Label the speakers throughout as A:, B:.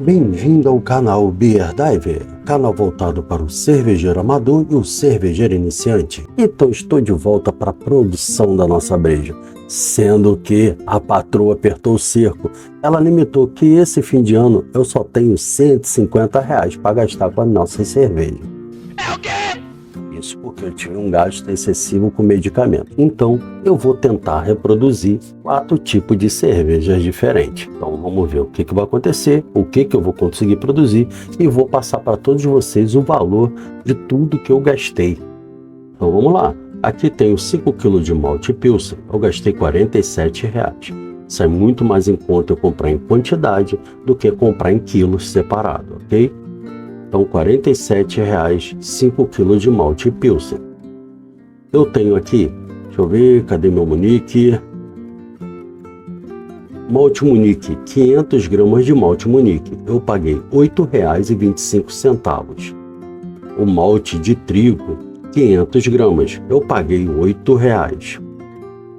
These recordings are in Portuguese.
A: Bem-vindo ao canal Beer Diver, canal voltado para o cervejeiro amador e o cervejeiro iniciante. Então estou de volta para a produção da nossa breja, sendo que a patroa apertou o cerco. Ela limitou que esse fim de ano eu só tenho R$150 para gastar com a nossa cerveja. É o quê? Isso porque eu tive um gasto excessivo com medicamento. Então eu vou tentar reproduzir 4 tipos de cervejas diferentes. Então vamos ver o que vai acontecer, o que eu vou conseguir produzir e vou passar para todos vocês o valor de tudo que eu gastei. Então vamos lá. Aqui tenho 5 kg de malte Pilsen, eu gastei R$47. Sai muito mais em conta eu comprar em quantidade do que comprar em quilos separado, ok? Então, R$47, 5 kg de malte Pilsen. Eu tenho aqui, deixa eu ver, cadê meu Munique? Malte Munique, 500 gramas de malte Munique. Eu paguei R$8,25. O malte de trigo, 500 gramas. Eu paguei R$8.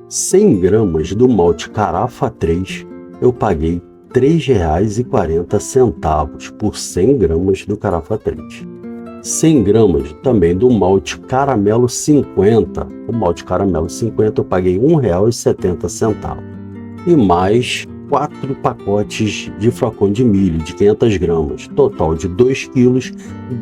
A: 100 gramas do malte Carafa 3, eu paguei R$3,40 por 100 gramas do Carafa 3. 100 gramas também do malte Caramelo 50. O malte Caramelo 50 eu paguei R$1,70. E mais 4 pacotes de flocão de milho de 500 gramas. Total de 2 quilos,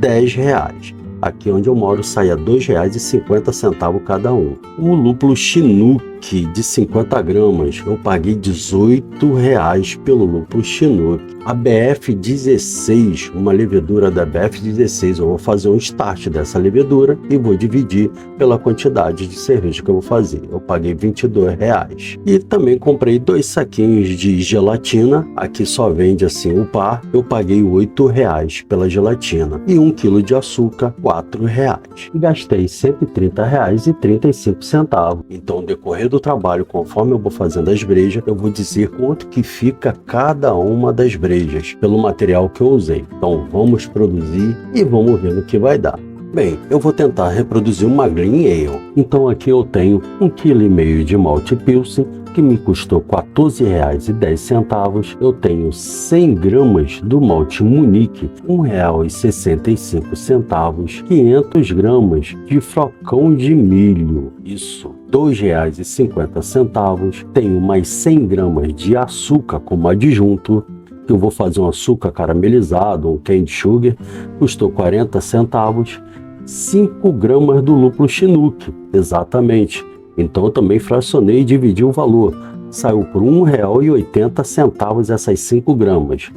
A: R$10. Aqui onde eu moro sai a R$2,50 cada um. O lúpulo Chinook de 50 gramas, eu paguei R$18 pelo lúpulo Chinook. A BF16, uma levedura da BF16, eu vou fazer um start dessa levedura e vou dividir pela quantidade de cerveja que eu vou fazer. Eu paguei R$22. E também comprei 2 saquinhos de gelatina, aqui só vende assim o par, eu paguei R$8 pela gelatina. E 1 kg de açúcar, R$4. E gastei R$130,35. Então, no decorrer do trabalho, conforme eu vou fazendo as brejas, eu vou dizer quanto que fica cada uma das brejas, pelo material que eu usei. Então, vamos produzir e vamos ver no que vai dar. Bem, eu vou tentar reproduzir uma Green Ale. Então aqui eu tenho 1,5 kg de malte Pilsen, que me custou R$14,10. Eu tenho 100 gramas do malte Munique, R$1,65. 500 gramas de flocão de milho, isso, R$2,50. Tenho mais 100 gramas de açúcar como adjunto, que eu vou fazer um açúcar caramelizado, um cane sugar, custou 40 centavos. 5 gramas do lúpulo Chinook, exatamente. Então eu também fracionei e dividi o valor. Saiu por R$1,80 essas 5 gramas.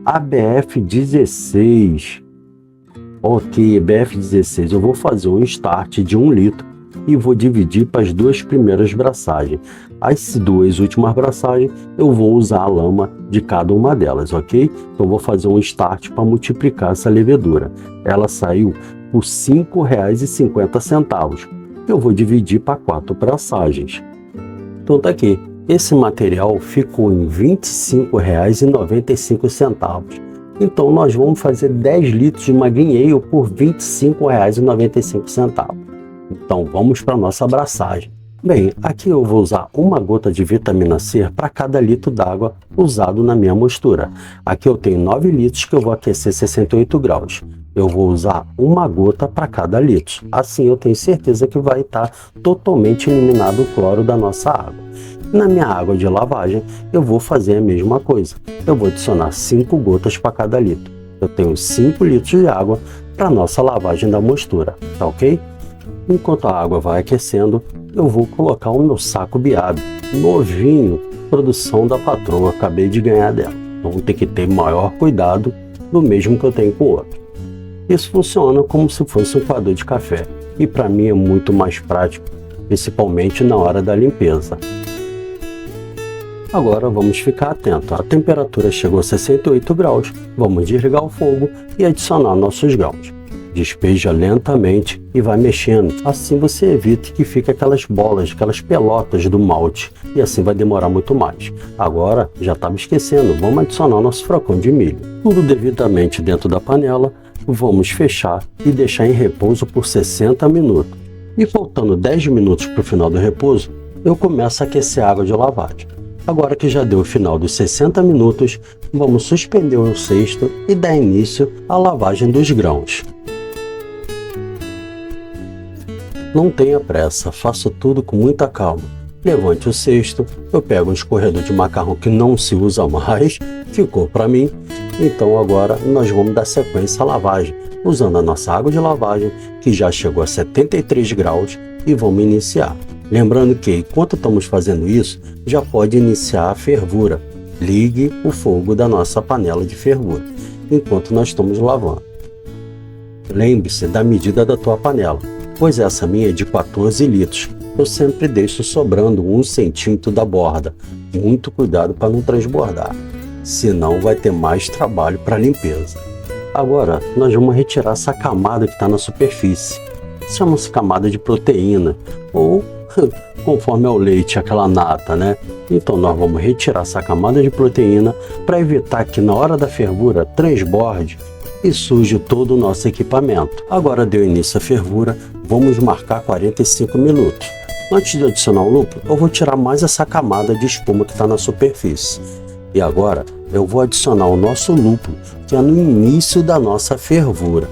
A: A BF16. Ok, BF16. Eu vou fazer um start de 1 litro e vou dividir para as 2 primeiras braçagens. As 2 últimas braçagens eu vou usar a lama de cada uma delas, ok? Então vou fazer um start para multiplicar essa levedura. Ela saiu por R$5,50. Eu vou dividir para 4 braçagens. Então tá aqui. Esse material ficou em R$25,95. Então nós vamos fazer 10 litros de uma Green Ale por R$25,95. Então vamos para a nossa abraçagem. Bem, aqui eu vou usar 1 gota de vitamina C para cada litro d'água usado na minha mostura. Aqui eu tenho 9 litros que eu vou aquecer 68 graus. Eu vou usar 1 gota para cada litro. Assim eu tenho certeza que vai estar totalmente eliminado o cloro da nossa água. Na minha água de lavagem, eu vou fazer a mesma coisa. Eu vou adicionar 5 gotas para cada litro. Eu tenho 5 litros de água para a nossa lavagem da mostura, tá ok? Enquanto a água vai aquecendo, eu vou colocar o meu saco Biab, novinho, produção da patroa, acabei de ganhar dela. Então tem que ter maior cuidado do mesmo que eu tenho com o outro. Isso funciona como se fosse um coador de café e para mim é muito mais prático, principalmente na hora da limpeza. Agora vamos ficar atento, a temperatura chegou a 68 graus, vamos desligar o fogo e adicionar nossos grãos. Despeja lentamente e vai mexendo, assim você evita que fique aquelas bolas, aquelas pelotas do malte e assim vai demorar muito mais. Agora, já estava esquecendo, vamos adicionar nosso flocão de milho. Tudo devidamente dentro da panela, vamos fechar e deixar em repouso por 60 minutos. E faltando 10 minutos para o final do repouso, eu começo a aquecer a água de lavagem. Agora que já deu o final dos 60 minutos, vamos suspender o cesto e dar início à lavagem dos grãos. Não tenha pressa, faça tudo com muita calma. Levante o cesto, eu pego um escorredor de macarrão que não se usa mais, ficou para mim. Então agora nós vamos dar sequência à lavagem, usando a nossa água de lavagem, que já chegou a 73 graus, e vamos iniciar. Lembrando que, enquanto estamos fazendo isso, já pode iniciar a fervura. Ligue o fogo da nossa panela de fervura, enquanto nós estamos lavando. Lembre-se da medida da tua panela, pois essa minha é de 14 litros. Eu sempre deixo sobrando 1 centímetro da borda. Muito cuidado para não transbordar, senão vai ter mais trabalho para limpeza. Agora, nós vamos retirar essa camada que está na superfície. Chama-se camada de proteína, ou conforme é o leite, aquela nata, né? Então nós vamos retirar essa camada de proteína para evitar que na hora da fervura transborde e suje todo o nosso equipamento. Agora deu início à fervura, vamos marcar 45 minutos. Antes de adicionar o lúpulo, eu vou tirar mais essa camada de espuma que está na superfície. E agora eu vou adicionar o nosso lúpulo, que é no início da nossa fervura.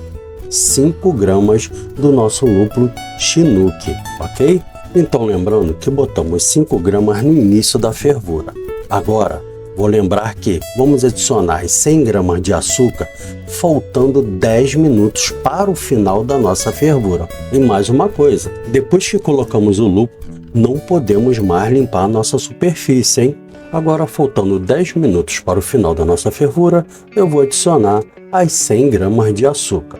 A: 5 gramas do nosso lúpulo Chinook, ok? Então lembrando que botamos 5 gramas no início da fervura. Agora, vou lembrar que vamos adicionar 100 gramas de açúcar, faltando 10 minutos para o final da nossa fervura. E mais uma coisa, depois que colocamos o lúpulo, não podemos mais limpar a nossa superfície, hein? Agora, faltando 10 minutos para o final da nossa fervura, eu vou adicionar as 100 gramas de açúcar.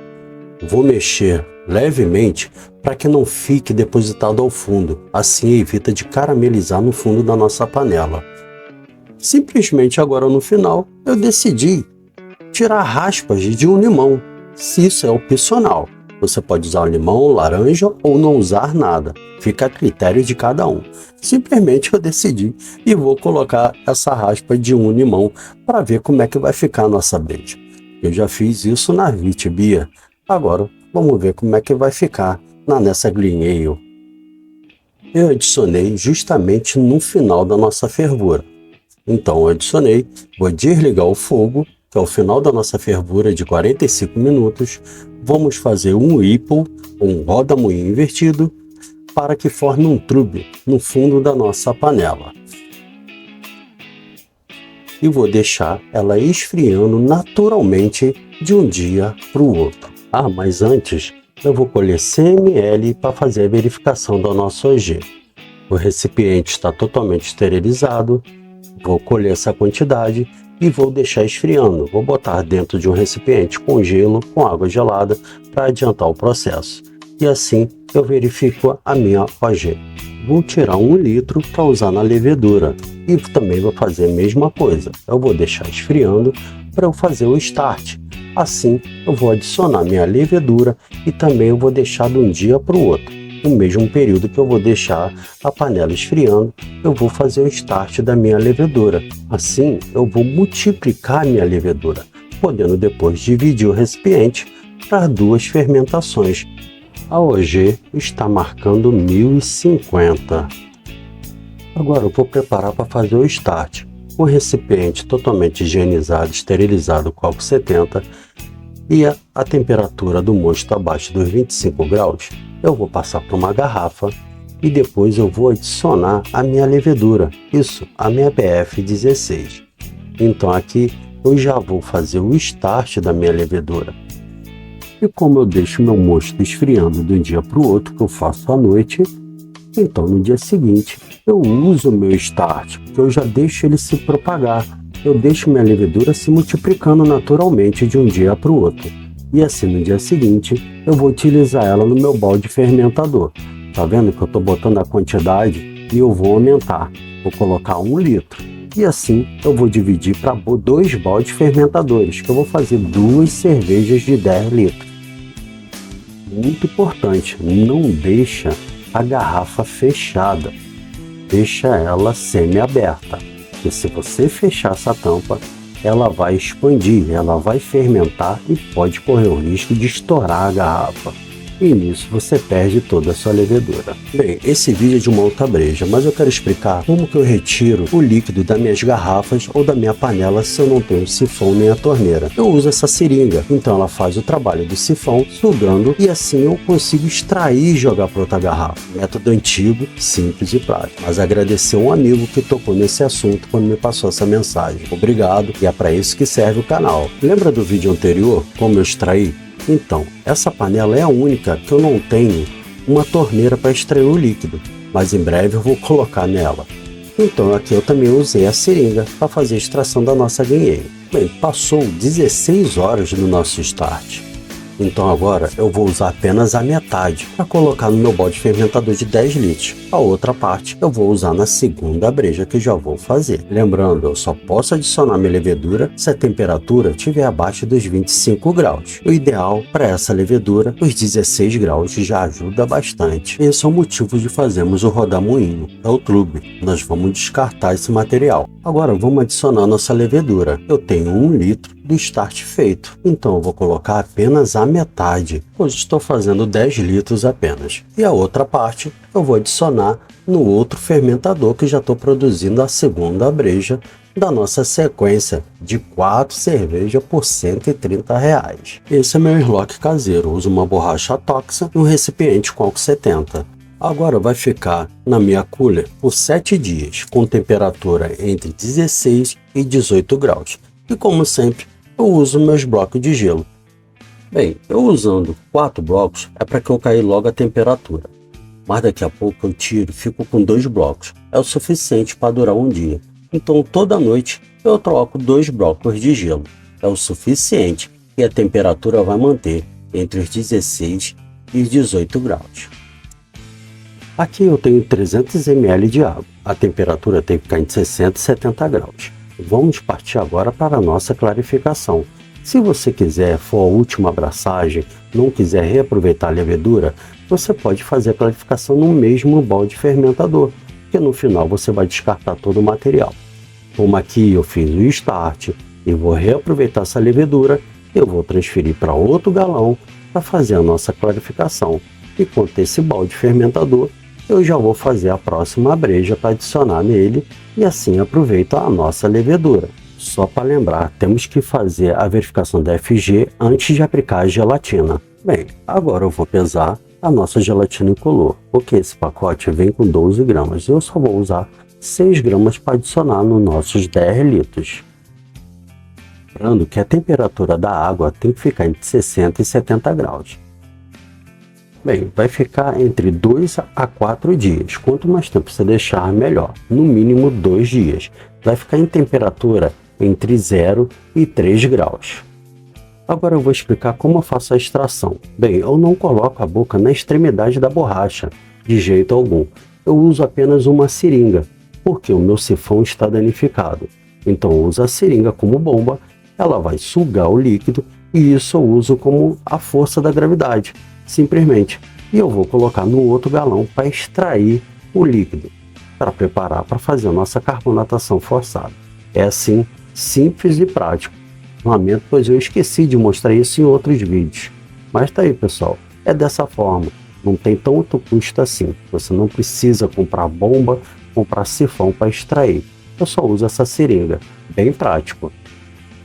A: Vou mexer levemente para que não fique depositado ao fundo, assim evita de caramelizar no fundo da nossa panela. Simplesmente agora no final eu decidi tirar raspas de um limão, se isso é opcional. Você pode usar limão, laranja ou não usar nada, fica a critério de cada um. Simplesmente eu decidi e vou colocar essa raspa de um limão para ver como é que vai ficar a nossa breja. Eu já fiz isso na Vitibia, agora vamos ver como é que vai ficar na Nessa Green Ale. Eu adicionei justamente no final da nossa fervura. Então eu adicionei, vou desligar o fogo, que é o final da nossa fervura de 45 minutos. Vamos fazer um ripple, um roda-moinho invertido, para que forme um trube no fundo da nossa panela. E vou deixar ela esfriando naturalmente de um dia para o outro. Ah, mas antes eu vou colher 100 ml para fazer a verificação do nosso OG. O recipiente está totalmente esterilizado. Vou colher essa quantidade e vou deixar esfriando. Vou botar dentro de um recipiente com gelo, com água gelada, para adiantar o processo. E assim eu verifico a minha OG. Vou tirar 1 litro para usar na levedura. E também vou fazer a mesma coisa. Eu vou deixar esfriando para eu fazer o start. Assim eu vou adicionar minha levedura e também eu vou deixar de um dia para o outro. No mesmo período que eu vou deixar a panela esfriando, eu vou fazer o start da minha levedura. Assim, eu vou multiplicar a minha levedura, podendo depois dividir o recipiente para 2 fermentações. A OG está marcando 1050. Agora eu vou preparar para fazer o start. Um recipiente totalmente higienizado, esterilizado com álcool 70 e a temperatura do mosto abaixo dos 25 graus. Eu vou passar para uma garrafa e depois eu vou adicionar a minha levedura, isso, a minha BF16. Então aqui eu já vou fazer o start da minha levedura. E como eu deixo meu mosto esfriando de um dia para o outro, que eu faço à noite, então no dia seguinte eu uso o meu start, porque eu já deixo ele se propagar. Eu deixo minha levedura se multiplicando naturalmente de um dia para o outro. E assim no dia seguinte eu vou utilizar ela no meu balde fermentador. Tá vendo que eu estou botando a quantidade e eu vou aumentar. Vou colocar 1 litro. E assim eu vou dividir para 2 baldes fermentadores, que eu vou fazer 2 cervejas de 10 litros. Muito importante, não deixa a garrafa fechada. Deixa ela semi-aberta. Porque se você fechar essa tampa, ela vai expandir, ela vai fermentar e pode correr o risco de estourar a garrafa. e nisso você perde toda a sua levedura. Bem, esse vídeo é de uma outra breja, mas eu quero explicar como que eu retiro o líquido das minhas garrafas ou da minha panela se eu não tenho o sifão nem a torneira. Eu uso essa seringa, então ela faz o trabalho do sifão, sugando, e assim eu consigo extrair e jogar para outra garrafa. Método antigo, simples e prático. Mas agradecer um amigo que tocou nesse assunto quando me passou essa mensagem. Obrigado, e é para isso que serve o canal. Lembra do vídeo anterior, como eu extraí? Então, essa panela é a única que eu não tenho uma torneira para extrair o líquido, mas em breve eu vou colocar nela. Então aqui eu também usei a seringa para fazer a extração da nossa guinheira. Bem, passou 16 horas no nosso start. Então agora eu vou usar apenas a metade para colocar no meu balde fermentador de 10 litros. A outra parte eu vou usar na segunda breja que já vou fazer. Lembrando, eu só posso adicionar minha levedura se a temperatura estiver abaixo dos 25 graus. O ideal para essa levedura, os 16 graus já ajuda bastante. Esse é o motivo de fazermos o rodamoinho, é o trube. Nós vamos descartar esse material. Agora vamos adicionar nossa levedura. Eu tenho 1 litro do start feito, então eu vou colocar apenas a metade, pois estou fazendo 10 litros apenas, e a outra parte eu vou adicionar no outro fermentador que já estou produzindo a segunda breja da nossa sequência de 4 cervejas por R$130. Esse é meu airlock caseiro, uso uma borracha Toxa e um recipiente com álcool 70. Agora vai ficar na minha cooler por 7 dias, com temperatura entre 16 e 18 graus. E como sempre, eu uso meus blocos de gelo. Bem, eu usando 4 blocos é para que eu caia logo a temperatura. Mas daqui a pouco eu tiro e fico com 2 blocos. É o suficiente para durar um dia. Então toda noite eu troco 2 blocos de gelo. É o suficiente e a temperatura vai manter entre os 16 e os 18 graus. Aqui eu tenho 300 ml de água. A temperatura tem que ficar entre 60 e 70 graus. Vamos partir agora para a nossa clarificação. Se você quiser, for a última abraçagem, não quiser reaproveitar a levedura, você pode fazer a clarificação no mesmo balde fermentador, que no final você vai descartar todo o material. Como aqui eu fiz o start e vou reaproveitar essa levedura, eu vou transferir para outro galão para fazer a nossa clarificação. Enquanto esse balde fermentador, eu já vou fazer a próxima breja para adicionar nele e assim aproveito a nossa levedura. Só para lembrar, temos que fazer a verificação da FG antes de aplicar a gelatina. Bem, agora eu vou pesar a nossa gelatina incolor, porque esse pacote vem com 12 gramas. Eu só vou usar 6 gramas para adicionar nos nossos 10 litros. Lembrando que a temperatura da água tem que ficar entre 60 e 70 graus. Bem, vai ficar entre 2 a 4 dias. Quanto mais tempo você deixar, melhor. No mínimo 2 dias. Vai ficar em temperatura entre 0 e 3 graus. Agora eu vou explicar como eu faço a extração. Bem, eu não coloco a boca na extremidade da borracha, de jeito algum. Eu uso apenas uma seringa, porque o meu sifão está danificado. Então eu uso a seringa como bomba, ela vai sugar o líquido e isso eu uso como a força da gravidade. Simplesmente, e eu vou colocar no outro galão para extrair o líquido, para preparar para fazer a nossa carbonatação forçada. É assim, simples e prático. Lamento, pois eu esqueci de mostrar isso em outros vídeos. Mas tá aí, pessoal, é dessa forma, não tem tanto custo assim. Você não precisa comprar bomba, comprar sifão para extrair. Eu só uso essa seringa, bem prático.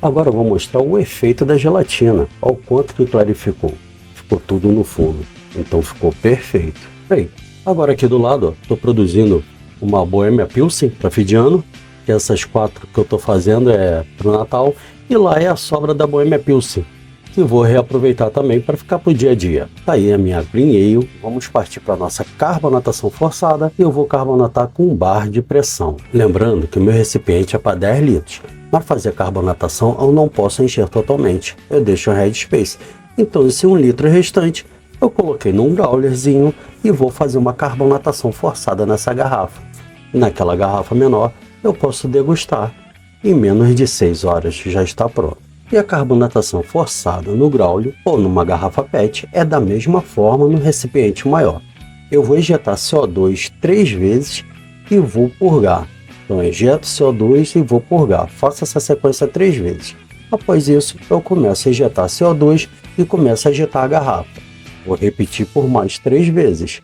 A: Agora eu vou mostrar o efeito da gelatina, ao quanto que clarificou. Ficou tudo no fundo, então ficou perfeito. Bem, agora aqui do lado estou produzindo uma Bohemia Pilsen para fim de ano, que essas 4 que eu estou fazendo é para o Natal, e lá é a sobra da Bohemia Pilsen, que vou reaproveitar também para ficar para o dia a dia. Tá aí a minha Green Ale, vamos partir para a nossa carbonatação forçada e eu vou carbonatar com um bar de pressão. Lembrando que o meu recipiente é para 10 litros, para fazer a carbonatação eu não posso encher totalmente, eu deixo um headspace. Então esse 1 litro restante eu coloquei num growlerzinho e vou fazer uma carbonatação forçada nessa garrafa. E naquela garrafa menor eu posso degustar. Em menos de 6 horas já está pronto. E a carbonatação forçada no growler ou numa garrafa PET é da mesma forma no recipiente maior. Eu vou injetar CO2 3 vezes e vou purgar. Então injeto CO2 e vou purgar. Faço essa sequência 3 vezes. Após isso, eu começo a injetar CO2 e começo a agitar a garrafa. Vou repetir por mais 3 vezes.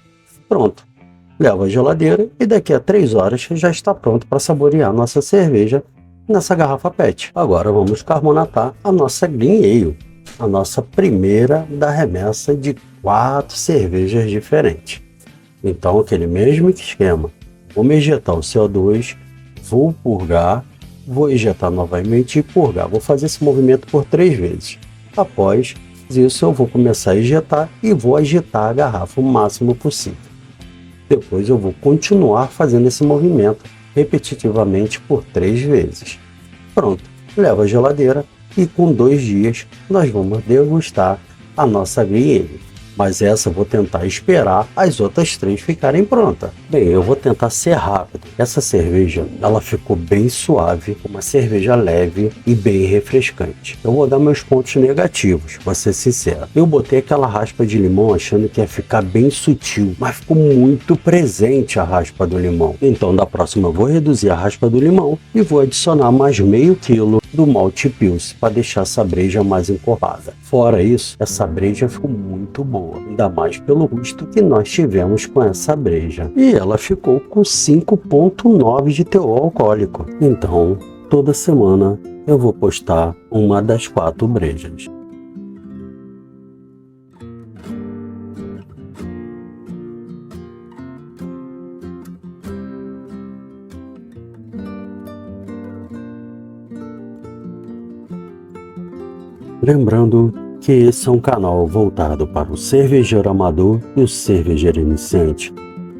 A: Pronto. Leva à geladeira e daqui a 3 horas já está pronto para saborear nossa cerveja nessa garrafa PET. Agora vamos carbonatar a nossa Green Ale, a nossa primeira da remessa de 4 cervejas diferentes. Então, aquele mesmo esquema. Vou ejetar o CO2, vou purgar, vou injetar novamente e purgar. Vou fazer esse movimento por 3 vezes. Após isso, eu vou começar a injetar e vou agitar a garrafa o máximo possível. Depois eu vou continuar fazendo esse movimento repetitivamente por 3 vezes. Pronto, leva à geladeira e com 2 dias nós vamos degustar a nossa Green Ale. Mas essa eu vou tentar esperar as outras 3 ficarem prontas. Bem, eu vou tentar ser rápido. Essa cerveja, ela ficou bem suave, uma cerveja leve e bem refrescante. Eu vou dar meus pontos negativos, vou ser sincero. Eu botei aquela raspa de limão achando que ia ficar bem sutil, mas ficou muito presente a raspa do limão. Então, da próxima eu vou reduzir a raspa do limão e vou adicionar mais meio quilo do malte Pils para deixar essa breja mais encorpada. Fora isso, essa breja ficou muito boa, ainda mais pelo gosto que nós tivemos com essa breja. E ela ficou com 5,9 de teor alcoólico. Então, toda semana eu vou postar uma das 4 brejas. Lembrando que esse é um canal voltado para o cervejeiro amador e o cervejeiro iniciante.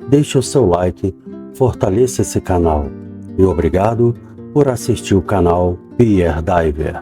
A: Deixe o seu like, fortaleça esse canal. E obrigado por assistir o canal Beer Diver.